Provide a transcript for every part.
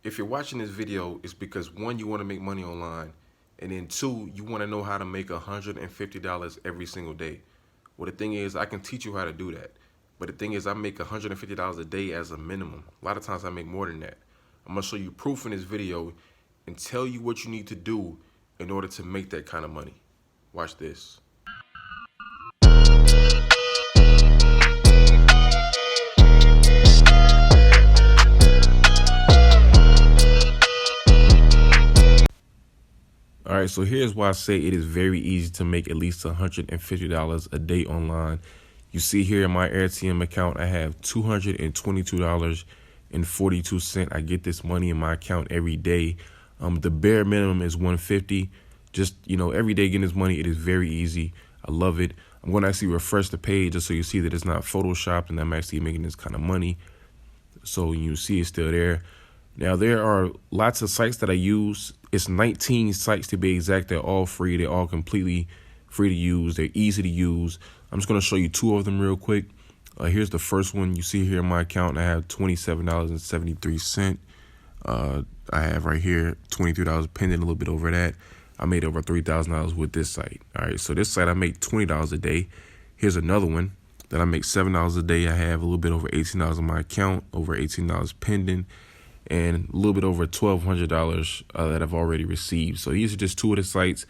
If you're watching this video, it's because one, you want to make money online, and then two, you want to know how to make $150 every single day. Well, the thing is, I can teach you how to do that. But the thing is, I make $150 a day as a minimum. A lot of times I make more than that. I'm going to show you proof in this video and tell you what you need to do in order to make that kind of money. Watch this. All right, so here's why I say it is very easy to make at least $150 a day online. You see here in my AirTM account, I have $222.42. I get this money in my account every day. The bare minimum is $150. Just, every day getting this money, it is very easy. I love it. I'm going to actually refresh the page just so you see that it's not photoshopped and I'm actually making this kind of money. So you see it's still there. Now, there are lots of sites that I use. It's 19 sites to be exact. They're all free. They're all completely free to use. They're easy to use. I'm just going to show you two of them real quick. Here's the first one. You see here in my account, I have $27.73. I have right here $23 pending, a little bit over that. I made over $3,000 with this site. All right, so this site I make $20 a day. Here's another one that I make $7 a day. I have a little bit over $18 in my account, over $18 pending, and a little bit over $1,200 that I've already received. So these are just two of the sites.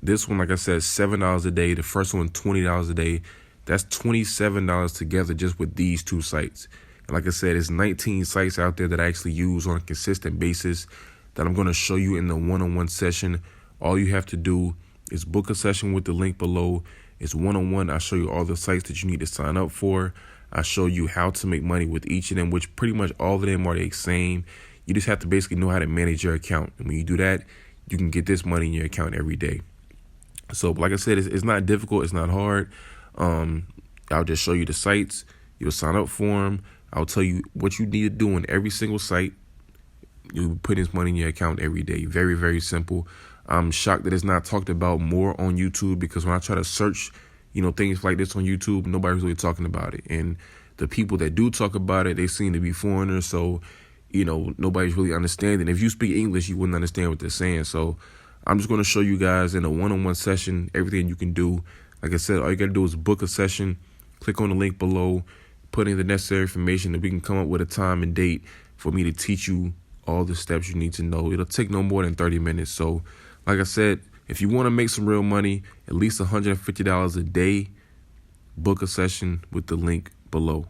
This one, like I said, $7 a day. The first one, $20 a day. That's $27 together just with these two sites. And like I said, there's 19 sites out there that I actually use on a consistent basis that I'm going to show you in the one-on-one session. All you have to do is book a session with the link below. It's one-on-one. I show you all the sites that you need to sign up for. I show you how to make money with each of them, which pretty much all of them are the same. You just have to basically know how to manage your account. And when you do that, you can get this money in your account every day. So like I said, it's not difficult. It's not hard. I'll just show you the sites. You'll sign up for them. I'll tell you what you need to do in every single site. You put this money in your account every day. Very, very simple. I'm shocked that it's not talked about more on YouTube, because when I try to search things like this on YouTube, nobody's really talking about it. And the people that do talk about it, they seem to be foreigners. So, nobody's really understanding. If you speak English, you wouldn't understand what they're saying. So I'm just going to show you guys in a one-on-one session everything you can do. Like I said, all you got to do is book a session, click on the link below, put in the necessary information, and we can come up with a time and date for me to teach you all the steps you need to know. It'll take no more than 30 minutes. So like I said, if you want to make some real money, at least $150 a day, book a session with the link below.